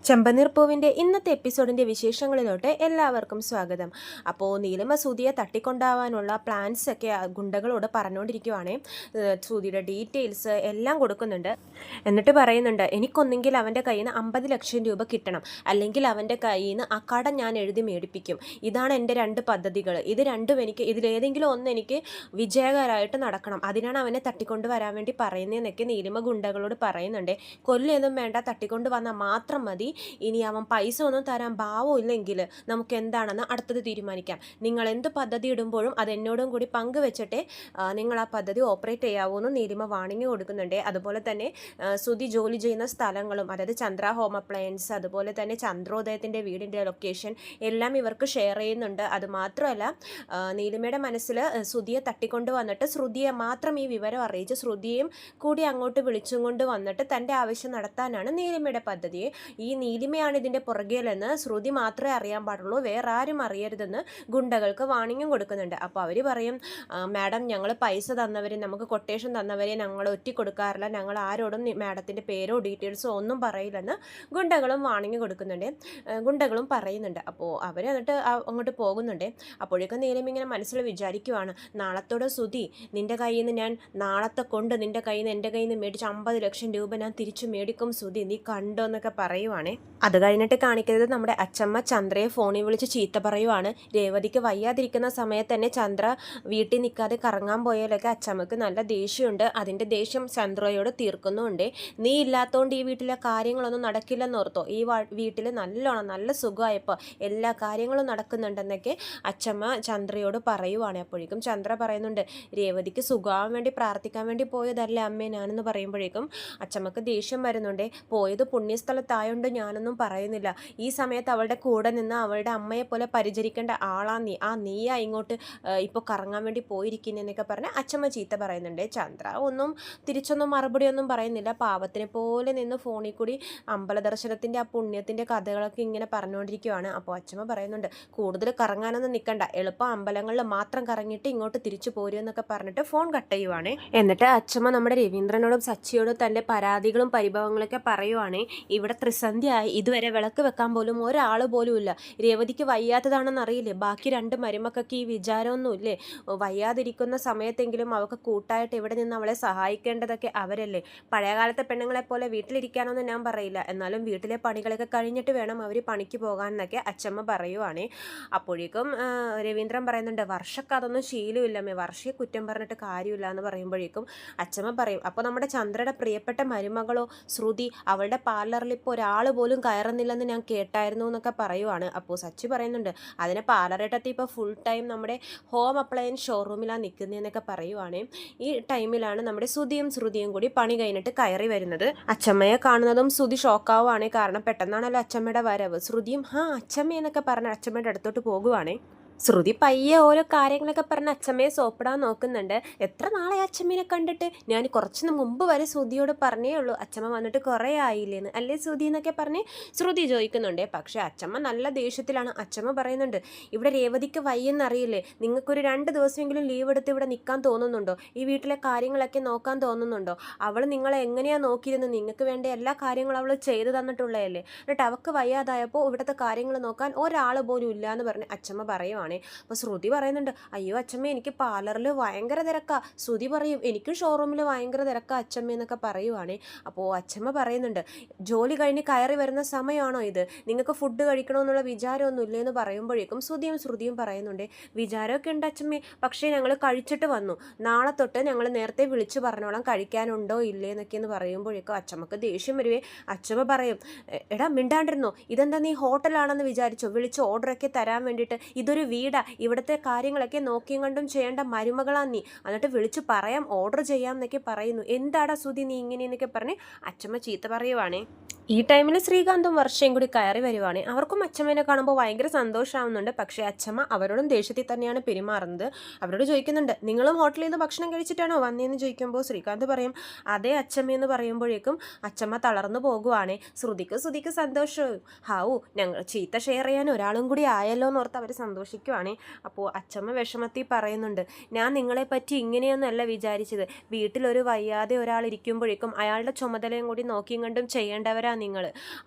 ചെമ്പനീർ പൂവിൻ്റെ ഇന്നത്തെ എപ്പിസോഡിൻ്റെ വിശേഷങ്ങളിലോട്ട് എല്ലാവർക്കും സ്വാഗതം. അപ്പോൾ നീലിമ സുധിയെ തട്ടിക്കൊണ്ടാവാനുള്ള പ്ലാൻസൊക്കെ ഗുണ്ടകളോട് പറഞ്ഞുകൊണ്ടിരിക്കുവാണേ. സുധിയുടെ ഡീറ്റെയിൽസ് എല്ലാം കൊടുക്കുന്നുണ്ട്. എന്നിട്ട് പറയുന്നുണ്ട്, എനിക്കൊന്നെങ്കിൽ അവൻ്റെ കയ്യിൽ നിന്ന് 50 ലക്ഷം രൂപ കിട്ടണം, അല്ലെങ്കിൽ അവൻ്റെ കയ്യിൽ നിന്ന് ആ കടം ഞാൻ എഴുതി മേടിപ്പിക്കും. ഇതാണ് എൻ്റെ 2 പദ്ധതികൾ. ഇത് രണ്ടും എനിക്ക് ഇതിലേതെങ്കിലും ഒന്ന് എനിക്ക് വിജയകരമായിട്ട് നടക്കണം. അതിനാണ് അവനെ തട്ടിക്കൊണ്ട് വരാൻ വേണ്ടി പറയുന്നതെന്നൊക്കെ നീലിമ ഗുണ്ടകളോട് പറയുന്നുണ്ട്. കൊല്ലൊന്നും വേണ്ട, തട്ടിക്കൊണ്ട് വന്നാൽ മാത്രം മതി. ഇനി അവൻ പൈസ ഒന്നും തരാൻ ഭാവം ഇല്ലെങ്കിൽ നമുക്ക് എന്താണെന്ന് അടുത്തത് തീരുമാനിക്കാം. നിങ്ങൾ എന്ത് പദ്ധതി ഇടുമ്പോഴും അത് എന്നോടും കൂടി പങ്കുവെച്ചിട്ടേ നിങ്ങൾ ആ പദ്ധതി ഓപ്പറേറ്റ് ചെയ്യാവൂ എന്ന് നീലിമ വാണിംഗ് കൊടുക്കുന്നുണ്ട്. അതുപോലെ തന്നെ സുധി ജോലി ചെയ്യുന്ന സ്ഥലങ്ങളും, അതായത് ചന്ദ്ര ഹോം അപ്ലയൻസ്, അതുപോലെ തന്നെ ചന്ദ്രോദയത്തിൻ്റെ വീടിൻ്റെ ലൊക്കേഷൻ എല്ലാം ഇവർക്ക് ഷെയർ ചെയ്യുന്നുണ്ട്. അതുമാത്രമല്ല, നീലിമയുടെ മനസ്സിൽ സുധിയെ തട്ടിക്കൊണ്ട് വന്നിട്ട് ശ്രുതിയെ മാത്രം ഈ വിവരം അറിയിച്ച് ശ്രുതിയെയും കൂടി അങ്ങോട്ട് വിളിച്ചും കൊണ്ട് വന്നിട്ട് തൻ്റെ ആവശ്യം നടത്താനാണ് നീലിമയുടെ പദ്ധതി. ഈ നീലിമയാണ് ഇതിൻ്റെ പുറകിലെന്ന് ശ്രുതി മാത്രമേ അറിയാൻ പാടുള്ളൂ, വേറെ ആരും അറിയരുതെന്ന് ഗുണ്ടകൾക്ക് വാണിംഗും കൊടുക്കുന്നുണ്ട്. അപ്പോൾ അവർ പറയും, മാഡം ഞങ്ങൾ പൈസ തന്നവരെ, നമുക്ക് കൊട്ടേഷൻ തന്നവരെ ഞങ്ങൾ ഒറ്റിക്കൊടുക്കാറില്ല, ഞങ്ങൾ ആരോടും മാഡത്തിൻ്റെ പേരോ ഡീറ്റെയിൽസോ ഒന്നും പറയില്ലെന്ന് ഗുണ്ടകളും വാണിംഗ് കൊടുക്കുന്നുണ്ട്, ഗുണ്ടകളും പറയുന്നുണ്ട്. അപ്പോൾ അവർ എന്നിട്ട് അങ്ങോട്ട് പോകുന്നുണ്ട്. അപ്പോഴേക്കും നീലിമ ഇങ്ങനെ മനസ്സിൽ വിചാരിക്കുവാണ്, നാളത്തോടെ സുധി നിൻ്റെ കയ്യിൽ നിന്ന് ഞാൻ നാളത്തെ കൊണ്ട് നിൻ്റെ കയ്യിൽ നിന്ന് എൻ്റെ കയ്യിൽ നിന്ന് മേടിച്ച് 50 ലക്ഷം രൂപ ഞാൻ തിരിച്ചു മേടിക്കും സുധി, നീ കണ്ടോ എന്നൊക്കെ പറയുവാണേ. അത് കഴിഞ്ഞിട്ട് കാണിക്കുന്നത് നമ്മുടെ അച്ചമ്മ ചന്ദ്രയെ ഫോണിൽ വിളിച്ച് ചീത്ത പറയുവാണ്. രേവതിക്ക് വയ്യാതിരിക്കുന്ന സമയത്ത് തന്നെ ചന്ദ്ര വീട്ടിൽ നിൽക്കാതെ കറങ്ങാൻ പോയാലൊക്കെ അച്ചമ്മക്ക് നല്ല ദേഷ്യമുണ്ട്. അതിൻ്റെ ദേഷ്യം ചന്ദ്രയോട് തീർക്കുന്നുണ്ട്. നീ ഇല്ലാത്തതുകൊണ്ട് ഈ വീട്ടിലെ കാര്യങ്ങളൊന്നും നടക്കില്ലെന്നോർത്തോ, ഈ വീട്ടിൽ നല്ല സുഖമായപ്പോൾ എല്ലാ കാര്യങ്ങളും നടക്കുന്നുണ്ടെന്നൊക്കെ അച്ചമ്മ ചന്ദ്രയോട് പറയുവാണ്. അപ്പോഴേക്കും ചന്ദ്ര പറയുന്നുണ്ട്, രേവതിക്ക് സുഖമാവാൻ വേണ്ടി പ്രാർത്ഥിക്കാൻ വേണ്ടി പോയതല്ലേ അമ്മേ ഞാനെന്ന് പറയുമ്പോഴേക്കും അച്ചമ്മക്ക് ദേഷ്യം വരുന്നുണ്ട്. പോയത് പുണ്യസ്ഥലത്തായോണ്ട് ഞാനൊന്നും പറയുന്നില്ല, ഈ സമയത്ത് അവളുടെ കൂടെ നിന്ന് അവളുടെ അമ്മയെ പോലെ പരിചരിക്കേണ്ട ആളാ നീ, നീയാ ഇങ്ങോട്ട് ഇപ്പോൾ കറങ്ങാൻ വേണ്ടി പോയിരിക്കുന്നതെന്നൊക്കെ പറഞ്ഞ് അച്ചമ്മ ചീത്ത പറയുന്നുണ്ട്. ചന്ദ്ര തിരിച്ചൊന്നും മറുപടി ഒന്നും പറയുന്നില്ല. പാവത്തിനെ പോലെ നിന്ന് ഫോണിൽ കൂടി അമ്പല ദർശനത്തിൻ്റെ ആ പുണ്യത്തിൻ്റെ കഥകളൊക്കെ ഇങ്ങനെ പറഞ്ഞുകൊണ്ടിരിക്കുകയാണ്. അപ്പോൾ അച്ചമ്മ പറയുന്നുണ്ട്, കൂടുതൽ കറങ്ങാനൊന്നും നിൽക്കണ്ട, എളുപ്പം അമ്പലങ്ങളിൽ മാത്രം കറങ്ങിയിട്ട് ഇങ്ങോട്ട് തിരിച്ചു പോരുമെന്നൊക്കെ പറഞ്ഞിട്ട് ഫോൺ കട്ട് ചെയ്യുവാണ്. എന്നിട്ട് അച്ചമ്മ നമ്മുടെ രവീന്ദ്രനോടും സച്ചിയോടും തൻ്റെ പരാതികളും പരിഭവങ്ങളൊക്കെ പറയുവാണ്. ഇവിടെ ത്രിസന്ധ്യയായി, ഇതുവരെ വിളക്ക് വെക്കാൻ പോലും ഒരാൾ പോലും ഇല്ല. രേവതിക്ക് വയ്യാത്തതാണെന്ന് അറിയില്ലേ, ബാക്കി 2 മരുമക്കൾക്ക് ഈ വിചാരമൊന്നുമില്ലേ, വയ്യാതിരിക്കുന്ന സമയത്തെങ്കിലും അവൾക്ക് കൂട്ടായിട്ട് ഇവിടെ നിന്ന് അവളെ സഹായിക്കേണ്ടതൊക്കെ അവരല്ലേ. പഴയകാലത്തെ പെണ്ണുങ്ങളെപ്പോലെ വീട്ടിലിരിക്കാനൊന്നും ഞാൻ പറയില്ല, എന്നാലും വീട്ടിലെ പണികളൊക്കെ കഴിഞ്ഞിട്ട് വേണം അവർ പണിക്ക് പോകാൻ എന്നൊക്കെ അച്ചമ്മ പറയുവാണേ. അപ്പോഴേക്കും രവീന്ദ്രൻ പറയുന്നുണ്ട്, വർഷക്ക് അതൊന്നും ശീലമില്ലമ്മേ, വർഷയെ കുറ്റം പറഞ്ഞിട്ട് കാര്യമില്ല എന്ന് പറയുമ്പോഴേക്കും അച്ചമ്മ പറയും, അപ്പോൾ നമ്മുടെ ചന്ദ്രയുടെ പ്രിയപ്പെട്ട മരുമകളോ ശ്രുതി, അവളുടെ പാർലറിൽ ഇപ്പോൾ ഒരാൾ പോലും കയറുന്നില്ലെന്ന് ഞാൻ കേട്ടായിരുന്നു എന്നൊക്കെ പറയുവാണ്. അപ്പോൾ സച്ചി പറയുന്നുണ്ട്, അതിനെ പാർലറേട്ടത്തി ഇപ്പോൾ ഫുൾ ടൈം നമ്മുടെ ഹോം അപ്ലയൻസ് ഷോറൂമിലാണ് നിൽക്കുന്നതെന്നൊക്കെ പറയുവാണ്. ഈ ടൈമിലാണ് നമ്മുടെ സുധിയും ശ്രുതിയും കൂടി പണി കഴിഞ്ഞിട്ട് കയറി വരുന്നത്. അച്ചമ്മയെ കാണുന്നതും സുധി ഷോക്കാവുകയാണ്, കാരണം പെട്ടെന്നാണല്ലോ അച്ചമ്മയുടെ വരവ്. ശ്രുതിയും അച്ചമ്മ എന്നൊക്കെ പറഞ്ഞ് അച്ചമ്മയുടെ അടുത്തോട്ട് പോകുവാണേ. ശ്രുതി പയ്യെ ഓരോ കാര്യങ്ങളൊക്കെ പറഞ്ഞ് അച്ചമ്മയെ സോപ്പിടാൻ നോക്കുന്നുണ്ട്. എത്ര നാളെ അച്ചമ്മേനെ കണ്ടിട്ട്, ഞാൻ കുറച്ച് മുമ്പ് വരെ ശ്രുതിയോട് പറഞ്ഞേ ഉള്ളൂ അച്ചമ്മ വന്നിട്ട് കുറേ ആയില്ലേന്ന്, അല്ലേ ശ്രുതി എന്നൊക്കെ പറഞ്ഞ് ശ്രുതി ചോദിക്കുന്നുണ്ട്. പക്ഷേ അച്ചമ്മ നല്ല ദേഷ്യത്തിലാണ്. അച്ചമ്മ പറയുന്നുണ്ട്, ഇവിടെ രേവതിക്ക് വയ്യെന്നറിയില്ലേ, നിങ്ങൾക്കൊരു 2 ദിവസമെങ്കിലും ലീവ് എടുത്ത് ഇവിടെ നിൽക്കാൻ തോന്നുന്നുണ്ടോ, ഈ വീട്ടിലെ കാര്യങ്ങളൊക്കെ നോക്കാൻ തോന്നുന്നുണ്ടോ, അവൾ നിങ്ങളെ എങ്ങനെയാണ് നോക്കിയിരുന്നു, നിങ്ങൾക്ക് വേണ്ട എല്ലാ കാര്യങ്ങളും അവൾ ചെയ്തു തന്നിട്ടുള്ളതല്ലേ, എന്നിട്ട് അവൾക്ക് വയ്യാതായപ്പോൾ ഇവിടുത്തെ കാര്യങ്ങൾ നോക്കാൻ ഒരാൾ പോലും ഇല്ല എന്ന് പറഞ്ഞ് അച്ചമ്മ പറയുവാണ്. അപ്പോൾ ശ്രുതി പറയുന്നുണ്ട്, അയ്യോ അച്ചമ്മ എനിക്ക് പാർലറിൽ ഭയങ്കര തിരക്കാ. ശ്രുതി പറയും, എനിക്കും ഷോറൂമിൽ ഭയങ്കര തിരക്കാ അച്ചമ്മ എന്നൊക്കെ പറയുവാണേ. അപ്പോൾ അച്ചമ്മ പറയുന്നുണ്ട്, ജോലി കഴിഞ്ഞ് കയറി വരുന്ന സമയമാണോ ഇത്, നിങ്ങൾക്ക് ഫുഡ് കഴിക്കണമെന്നുള്ള വിചാരമൊന്നും ഇല്ലേന്ന് പറയുമ്പോഴേക്കും ശ്രുതിയും പറയുന്നുണ്ട്, വിചാരമൊക്കെ ഉണ്ട് അച്ചമ്മേ, പക്ഷേ ഞങ്ങൾ കഴിച്ചിട്ട് വന്നു, നാളെ തൊട്ട് ഞങ്ങൾ നേരത്തെ വിളിച്ചു പറഞ്ഞോളാം കഴിക്കാനുണ്ടോ ഇല്ലേന്നൊക്കെ എന്ന് പറയുമ്പോഴേക്കും അച്ചമ്മക്ക് ദേഷ്യം വരുവേ. അച്ചമ്മ പറയും, എടാ മിണ്ടാണ്ടിരുന്നോ, ഇതെന്താ നീ ഹോട്ടലാണെന്ന് വിചാരിച്ചോ, വിളിച്ച് ഓർഡറൊക്കെ തരാൻ വേണ്ടിയിട്ട്, ഇതൊരു വീടാ, ഇവിടുത്തെ കാര്യങ്ങളൊക്കെ നോക്കിയും കണ്ടും ചെയ്യേണ്ട മരുമകളാ നീ, എന്നിട്ട് വിളിച്ചു പറയാം ഓർഡർ ചെയ്യാം എന്നൊക്കെ പറയുന്നു, എന്താടാ സുധി നീ ഇങ്ങനെയെന്നൊക്കെ പറഞ്ഞ് അച്ചമ്മ ചീത്ത പറയുവാണേ. ഈ ടൈമിൽ ശ്രീകാന്തും വർഷയും കൂടി കയറി വരുവാണ്. അവർക്കും അച്ചമ്മേനെ കാണുമ്പോൾ ഭയങ്കര സന്തോഷമാവുന്നുണ്ട്. പക്ഷേ അച്ചമ്മ അവരോടും ദേഷ്യത്തിൽ തന്നെയാണ് പെരുമാറുന്നത്. അവരോട് ചോദിക്കുന്നുണ്ട്, നിങ്ങളും ഹോട്ടലിൽ നിന്ന് ഭക്ഷണം കഴിച്ചിട്ടാണോ വന്നതെന്ന് ചോദിക്കുമ്പോൾ ശ്രീകാന്ത് പറയും, അതേ അച്ചമ്മയെന്ന് പറയുമ്പോഴേക്കും അച്ചമ്മ തളർന്നു പോകുവാണ്. ശ്രുതിക്ക് സന്തോഷവും, ഞങ്ങൾ ചീത്ത ഷെയർ ചെയ്യാൻ ഒരാളും കൂടി ആയല്ലോ എന്നോർത്ത് അവർ സന്തോഷിക്കുവാണ്. അപ്പോൾ അച്ചമ്മ വിഷമത്തിൽ പറയുന്നുണ്ട്, ഞാൻ നിങ്ങളെ പറ്റി ഇങ്ങനെയൊന്നുമല്ല വിചാരിച്ചത്, വീട്ടിലൊരു വയ്യാതെ ഒരാൾ ഇരിക്കുമ്പോഴേക്കും അയാളുടെ ചുമതലയും കൂടി നോക്കിയും കണ്ടും ചെയ്യേണ്ടവരാ നിങ്ങൾ.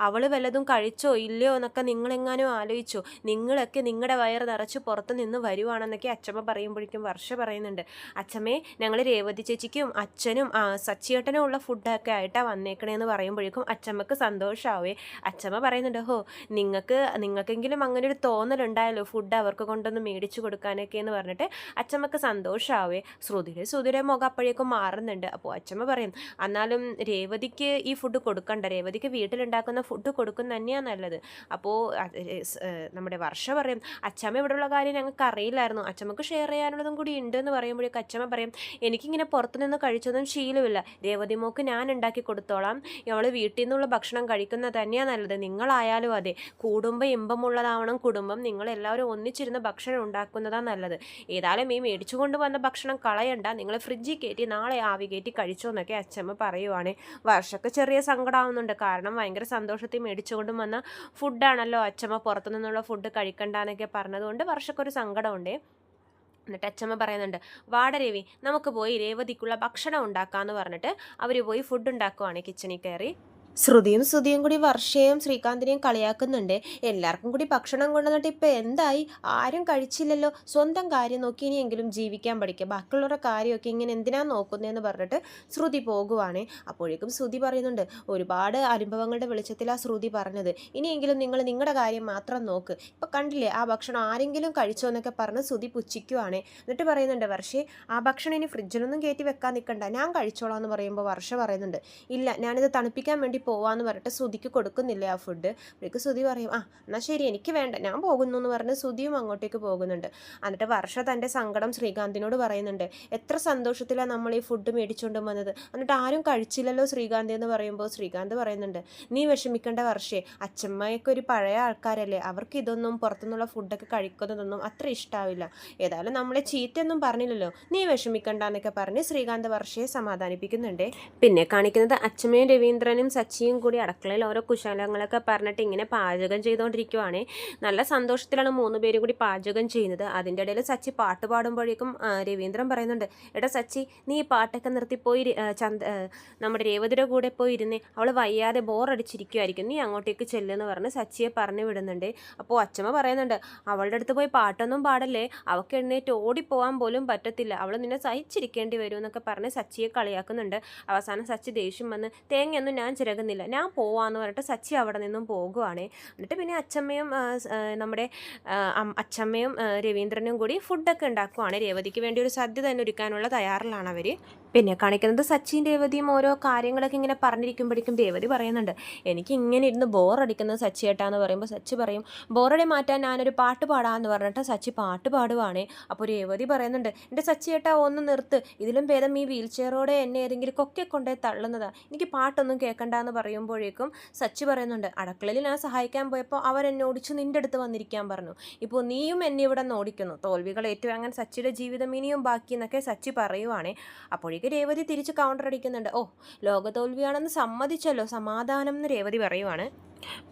അവൾ വല്ലതും കഴിച്ചോ ഇല്ലയോ എന്നൊക്കെ നിങ്ങളെങ്ങാനും ആലോചിച്ചോ? നിങ്ങളൊക്കെ നിങ്ങളുടെ വയറ് നിറച്ച് പുറത്ത് നിന്ന് വരുവാണെന്നൊക്കെ അച്ചമ്മ പറയുമ്പോഴേക്കും വർഷ പറയുന്നുണ്ട്, അച്ചമ്മേ ഞങ്ങൾ രേവതി ചേച്ചിക്കും അച്ഛനും സച്ചിയേട്ടനും ഉള്ള ഫുഡൊക്കെ ആയിട്ടാണ് വന്നേക്കണേന്ന് പറയുമ്പോഴേക്കും അച്ചമ്മക്ക് സന്തോഷമാവേ. അച്ചമ്മ പറയുന്നുണ്ട്, ഹോ നിങ്ങൾക്കെങ്കിലും അങ്ങനെ ഒരു തോന്നലുണ്ടായല്ലോ ഫുഡ് അവർക്ക് കൊണ്ടൊന്ന് മേടിച്ചു കൊടുക്കാനൊക്കെ എന്ന് പറഞ്ഞിട്ട് അച്ചമ്മക്ക് സന്തോഷമാവേ. ശ്രുതിയുടെ മുഖം അപ്പോഴേക്കും മാറുന്നുണ്ട്. അപ്പോൾ അച്ചമ്മ പറയും, എന്നാലും രേവതിക്ക് ഈ ഫുഡ് കൊടുക്കണ്ട, രേവതിക്ക് വീട്ടിലുണ്ടാക്കുന്ന ഫുഡ് കൊടുക്കുന്ന തന്നെയാണ് നല്ലത്. അപ്പോൾ നമ്മുടെ വർഷ പറയും, അച്ചമ്മ ഇവിടെയുള്ള കാര്യം ഞങ്ങൾക്ക് അറിയില്ലായിരുന്നു, അച്ചമ്മക്ക് ഷെയർ ചെയ്യാനുള്ളതും കൂടി ഉണ്ട് എന്ന് പറയുമ്പോഴേക്കും അച്ചമ്മ പറയും, എനിക്കിങ്ങനെ പുറത്തുനിന്ന് കഴിച്ചൊന്നും ശീലമില്ല, രേവതി മോക്ക് ഞാൻ ഉണ്ടാക്കി കൊടുത്തോളാം, ഞങ്ങൾ വീട്ടിൽ നിന്നുള്ള ഭക്ഷണം കഴിക്കുന്നത് തന്നെയാണ് നല്ലത്. നിങ്ങളായാലും അതെ, കുടുംബം ഇമ്പമുള്ളതാവണം കുടുംബം, നിങ്ങളെല്ലാവരും ഒന്നിച്ചിരുന്ന് ഭക്ഷണം ഉണ്ടാക്കുന്നതാണ് നല്ലത്. ഏതായാലും ഈ മേടിച്ചു കൊണ്ടുവന്ന ഭക്ഷണം കളയണ്ട, നിങ്ങൾ ഫ്രിഡ്ജിൽ കയറ്റി നാളെ ആവി കയറ്റി കഴിച്ചോ എന്നൊക്കെ അച്ചമ്മ പറയുവാണ്. വർഷക്ക് ചെറിയ സങ്കടമാവുന്നുണ്ട്, കാരണം ഭയങ്കര സന്തോഷത്തിൽ മേടിച്ചുകൊണ്ടും വന്ന ഫുഡാണല്ലോ അച്ചമ്മ പുറത്തു നിന്നുള്ള ഫുഡ് കഴിക്കണ്ടെന്നൊക്കെ പറഞ്ഞതുകൊണ്ട് വർഷക്കൊരു സങ്കടമുണ്ട്. എന്നിട്ട് അച്ചമ്മ പറയുന്നുണ്ട്, വാട രവി നമുക്ക് പോയി രേവതിക്കുള്ള ഭക്ഷണം ഉണ്ടാക്കാമെന്ന് പറഞ്ഞിട്ട് അവർ പോയി ഫുഡ് ഉണ്ടാക്കുവാണ് കിച്ചണിൽ കയറി. ശ്രുതിയും കൂടി വർഷയും ശ്രീകാന്തിനെയും കളിയാക്കുന്നുണ്ട്. എല്ലാവർക്കും കൂടി ഭക്ഷണം കൊണ്ടുവന്നിട്ട് ഇപ്പം എന്തായി, ആരും കഴിച്ചില്ലല്ലോ, സ്വന്തം കാര്യം നോക്കി ഇനിയെങ്കിലും ജീവിക്കാൻ പഠിക്കുക, ബാക്കിയുള്ളവരുടെ കാര്യമൊക്കെ ഇങ്ങനെ എന്തിനാ നോക്കുന്നതെന്ന് പറഞ്ഞിട്ട് ശ്രുതി പോകുവാണ്. അപ്പോഴേക്കും ശ്രുതി പറയുന്നുണ്ട്, ഒരുപാട് അനുഭവങ്ങളുടെ വെളിച്ചത്തിലാണ് ശ്രുതി പറഞ്ഞത്, ഇനിയെങ്കിലും നിങ്ങൾ നിങ്ങളുടെ കാര്യം മാത്രം നോക്ക്, ഇപ്പം കണ്ടില്ലേ ആ ഭക്ഷണം ആരെങ്കിലും കഴിച്ചോ എന്നൊക്കെ പറഞ്ഞ് ശ്രുതി പുച്ഛിക്കുവാണ്. എന്നിട്ട് പറയുന്നുണ്ട്, വർഷേ ആ ഭക്ഷണം ഇനി ഫ്രിഡ്ജിലൊന്നും കയറ്റി വെക്കാൻ നിൽക്കണ്ട, ഞാൻ കഴിച്ചോളാം എന്ന് പറയുമ്പോൾ വർഷ പറയുന്നുണ്ട്, ഇല്ല ഞാനിത് തണുപ്പിക്കാൻ വേണ്ടി പോവാന്ന് പറഞ്ഞിട്ട് ശ്രുതിക്ക് കൊടുക്കുന്നില്ല ആ ഫുഡ്. അപ്പോഴേക്ക് ശ്രുതി പറയും, എന്നാൽ ശരി എനിക്ക് വേണ്ട ഞാൻ പോകുന്നു എന്ന് പറഞ്ഞ് ശ്രുതിയും അങ്ങോട്ടേക്ക് പോകുന്നുണ്ട്. എന്നിട്ട് വർഷ തൻ്റെ സങ്കടം ശ്രീകാന്തിനോട് പറയുന്നുണ്ട്, എത്ര സന്തോഷത്തിലാണ് നമ്മൾ ഈ ഫുഡ് മേടിച്ചുകൊണ്ട് വന്നത്, എന്നിട്ട് ആരും കഴിച്ചില്ലല്ലോ ശ്രീകാന്ത് എന്ന് പറയുമ്പോൾ ശ്രീകാന്ത് പറയുന്നുണ്ട്, നീ വിഷമിക്കേണ്ട വർഷേ, അച്ഛമ്മയൊക്കെ ഒരു പഴയ ആൾക്കാരല്ലേ, അവർക്ക് ഇതൊന്നും പുറത്തുനിന്നുള്ള ഫുഡൊക്കെ കഴിക്കുന്നതൊന്നും അത്ര ഇഷ്ടാവില്ല, ഏതായാലും നമ്മളെ ചീത്തയൊന്നും പറഞ്ഞില്ലല്ലോ, നീ വിഷമിക്കണ്ട എന്നൊക്കെ പറഞ്ഞ് ശ്രീകാന്ത് വർഷയെ സമാധാനിപ്പിക്കുന്നുണ്ട്. പിന്നെ കാണിക്കുന്നത് അച്ഛമ്മയും രവീന്ദ്രനും സച്ചിയും കൂടി അടുക്കളയിൽ ഓരോ കുശലങ്ങളൊക്കെ പറഞ്ഞിട്ട് ഇങ്ങനെ പാചകം ചെയ്തുകൊണ്ടിരിക്കുവാണ്. നല്ല സന്തോഷത്തിലാണ് 3 പേരും കൂടി പാചകം ചെയ്യുന്നത്. അതിൻ്റെ ഇടയിൽ സച്ചി പാട്ട് പാടുമ്പോഴേക്കും രവീന്ദ്രൻ പറയുന്നുണ്ട്, എടാ സച്ചി നീ ഈ പാട്ടൊക്കെ നിർത്തിപ്പോയി നമ്മുടെ രേവതിയുടെ കൂടെ പോയി ഇരുന്നേ, അവൾ വയ്യാതെ ബോറടിച്ചിരിക്കുമായിരിക്കും, നീ അങ്ങോട്ടേക്ക് ചെല്ലുമെന്ന് പറഞ്ഞ് സച്ചിയെ പറഞ്ഞു വിടുന്നുണ്ട്. അപ്പോൾ അച്ഛമ്മ പറയുന്നുണ്ട്, അവളുടെ അടുത്ത് പോയി പാട്ടൊന്നും പാടല്ലേ, അവൾക്ക് എഴുന്നേറ്റ് ഓടിപ്പോകാൻ പോലും പറ്റത്തില്ല, അവൾ നിന്നെ സഹിച്ചിരിക്കേണ്ടി വരും എന്നൊക്കെ പറഞ്ഞ് സച്ചിയെ കളിയാക്കുന്നുണ്ട്. അവസാനം സച്ചി ദേഷ്യം വന്ന്, തേങ്ങയൊന്നും ഞാൻ ചിരകുന്നില്ല ഞാൻ പോവാന്ന് പറഞ്ഞിട്ട് സച്ചി അവിടെ നിന്നും പോകുവാണ്. എന്നിട്ട് പിന്നെ അച്ഛമ്മയും രവീന്ദ്രനും കൂടി ഫുഡൊക്കെ ഉണ്ടാക്കുവാണ്. രേവതിക്ക് വേണ്ടി ഒരു സദ്യ തന്നെ ഒരുക്കാനുള്ള തയ്യാറിലാണ് അവർ. പിന്നെ കാണിക്കുന്നത് സച്ചിൻ രേവതിയും ഓരോ കാര്യങ്ങളൊക്കെ ഇങ്ങനെ പറഞ്ഞിരിക്കുമ്പോഴേക്കും രേവതി പറയുന്നുണ്ട്, എനിക്ക് ഇങ്ങനെ ഇരുന്ന് ബോറടിക്കുന്നത് സച്ചിയേട്ടാന്ന് പറയുമ്പോൾ സച്ചി പറയും, ബോറടി മാറ്റാൻ ഞാനൊരു പാട്ട് പാടാമെന്ന് പറഞ്ഞിട്ട് സച്ചി പാട്ട് പാടുവാണ്. അപ്പോൾ രേവതി പറയുന്നുണ്ട്, എൻ്റെ സച്ചിയേട്ടാ ഒന്ന് നിർത്ത്, ഇതിലും ഭേദം ഈ വീൽ ചെയറോടെ എന്നെ ഏതെങ്കിലും കൊക്കെ കൊണ്ടേ തള്ളുന്നതാ, എനിക്ക് പാട്ടൊന്നും കേൾക്കണ്ടെന്ന് പറയുമ്പോഴേക്കും സച്ചി പറയുന്നുണ്ട്, അടുക്കളയിൽ ഞാൻ സഹായിക്കാൻ പോയപ്പോൾ അവരെന്നെ ഓടിച്ച് നിൻ്റെ അടുത്ത് വന്നിരിക്കാൻ പറഞ്ഞു, ഇപ്പോൾ നീയും എന്നെ ഇവിടെ നിന്ന് ഓടിക്കുന്നു, തോൽവികൾ ഏറ്റുവാങ്ങാൻ സച്ചിയുടെ ജീവിതം ഇനിയും ബാക്കി എന്നൊക്കെ സച്ചി പറയുവാണ്. അപ്പോഴേക്കും രേവതി തിരിച്ച് കൗണ്ടർ അടിക്കുന്നുണ്ട്, ഓ ലോക തോൽവിയാണെന്ന് സമ്മതിച്ചല്ലോ, സമാധാനം എന്ന് രേവതി പറയുവാണ്.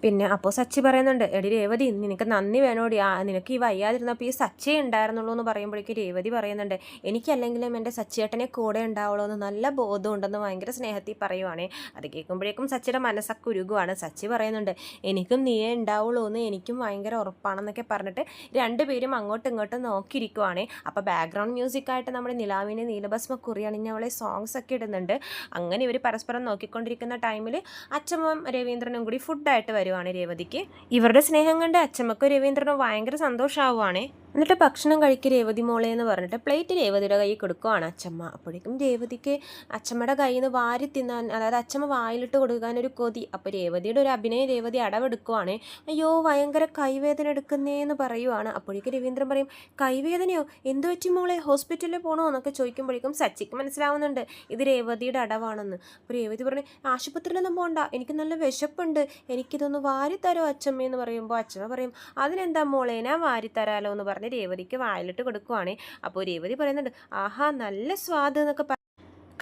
പിന്നെ അപ്പോൾ സച്ചി പറയുന്നുണ്ട്, എടി രേവതി നിനക്ക് നന്ദി വേണോടി, നിനക്ക് ഈ വയ്യാതിരുന്നപ്പോൾ ഈ സച്ചിയേ ഉണ്ടായിരുന്നുള്ളൂ എന്ന് പറയുമ്പോഴേക്കും രേവതി പറയുന്നുണ്ട്, എനിക്കല്ലെങ്കിലും എൻ്റെ സച്ചിയേട്ടനെ കൂടെ ഉണ്ടാവുള്ളൂ എന്ന് നല്ല ബോധമുണ്ടെന്ന് ഭയങ്കര സ്നേഹത്തിൽ പറയുവാണേ. അത് കേൾക്കുമ്പോഴേക്കും സച്ചിയുടെ മനസ്സൊക്കെ ഉരുകുവാണ്. സച്ചി പറയുന്നുണ്ട്, എനിക്കും നീയേ ഉണ്ടാവുള്ളൂ എന്ന് എനിക്കും ഭയങ്കര ഉറപ്പാണെന്നൊക്കെ പറഞ്ഞിട്ട് രണ്ടുപേരും അങ്ങോട്ടും ഇങ്ങോട്ടും നോക്കിയിരിക്കുവാണേ. അപ്പോൾ ബാക്ക്ഗ്രൗണ്ട് മ്യൂസിക്കായിട്ട് നമ്മുടെ നിലാവിനെ നീലഭസ്മ കുറിയണിഞ്ഞവളെ സോങ്സ് ഒക്കെ ഇടുന്നുണ്ട്. അങ്ങനെ ഇവർ പരസ്പരം നോക്കിക്കൊണ്ടിരിക്കുന്ന ടൈമിൽ അച്ഛമ്മ രവീന്ദ്രനും കൂടി ഫുഡായിട്ട് വരുവാണ് രേവതിക്ക്. ഇവരുടെ സ്നേഹം കണ്ട് അച്ഛമ്മക്കും രവീന്ദ്രനും ഭയങ്കര സന്തോഷമാവുകയാണേ. എന്നിട്ട് ഭക്ഷണം കഴിക്കുക രേവതി മോളെ എന്ന് പറഞ്ഞിട്ട് പ്ലേറ്റ് രേവതിയുടെ കയ്യിൽ കൊടുക്കുവാണ് അച്ഛമ്മ. അപ്പോഴേക്കും രേവതിക്ക് അച്ഛമ്മയുടെ കയ്യിൽ നിന്ന് വാരി തിന്നാൻ, അതായത് അച്ഛമ്മ വായിലിട്ട് കൊടുക്കാനൊരു കൊതി. അപ്പോൾ രേവതിയുടെ ഒരു അഭിനയം രേവതി അടവെടുക്കുവാണ്. അയ്യോ ഭയങ്കര കൈവേദന എടുക്കുന്നേന്ന് പറയുവാണ്. അപ്പോഴേക്കും രവീന്ദ്രൻ പറയും, കൈവേദനയോ, എന്തു പറ്റി മോളെ, ഹോസ്പിറ്റലിൽ പോകണോ എന്നൊക്കെ ചോദിക്കുമ്പോഴേക്കും സച്ചിക്ക് മനസ്സിലാവുന്നുണ്ട് ഇത് രേവതിയുടെ അടവാണെന്ന്. അപ്പോൾ രേവതി പറഞ്ഞു, ആശുപത്രിയിലൊന്നും പോകണ്ട, എനിക്ക് നല്ല വിശപ്പുണ്ട്, എനിക്കിതൊന്ന് വാരിത്തരോ അച്ഛമ്മയെന്ന് പറയുമ്പോൾ അച്ഛമ്മ പറയും, അതിനെന്താ മോളെ ഞാൻ വാരിത്തരാലോ എന്ന് പറഞ്ഞ് രേവതിക്ക് വായിലിട്ട് കൊടുക്കുവാണ്. അപ്പോൾ രേവതി പറയുന്നുണ്ട്, ആഹാ നല്ല സ്വാദ് എന്നൊക്കെ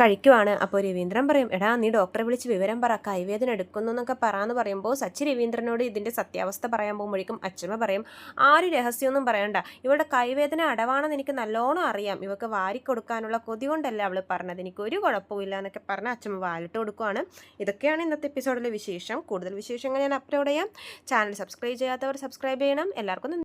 കഴിക്കുവാണ്. അപ്പോൾ രവീന്ദ്രൻ പറയും, എടാ നീ ഡോക്ടറെ വിളിച്ച് വിവരം പറ, കൈവേദന എടുക്കുന്നു എന്നൊക്കെ പറയാമെന്ന് പറയുമ്പോൾ സച്ചി രവീന്ദ്രനോട് ഇതിൻ്റെ സത്യാവസ്ഥ പറയാൻ പോകുമ്പോഴേക്കും അച്ഛമ്മ പറയും, ആരും രഹസ്യമൊന്നും പറയണ്ട, ഇവളുടെ കൈവേദന അടവാണെന്ന് എനിക്ക് നല്ലോണം അറിയാം, ഇവൾക്ക് വാരിക്കൊടുക്കാനുള്ള കൊതി കൊണ്ടല്ല അവൾ പറഞ്ഞത്, എനിക്കൊരു കുഴപ്പമില്ല എന്നൊക്കെ പറഞ്ഞ് അച്ഛമ്മ വാലിട്ട് കൊടുക്കുവാണ്. ഇതൊക്കെയാണ് ഇന്നത്തെ എപ്പിസോഡിലെ വിശേഷം. കൂടുതൽ വിശേഷങ്ങൾ ഞാൻ അപ്ലോഡ് ചെയ്യാം. ചാനൽ സബ്സ്ക്രൈബ് ചെയ്യാത്തവർ സബ്സ്ക്രൈബ് ചെയ്യണം. എല്ലാവർക്കും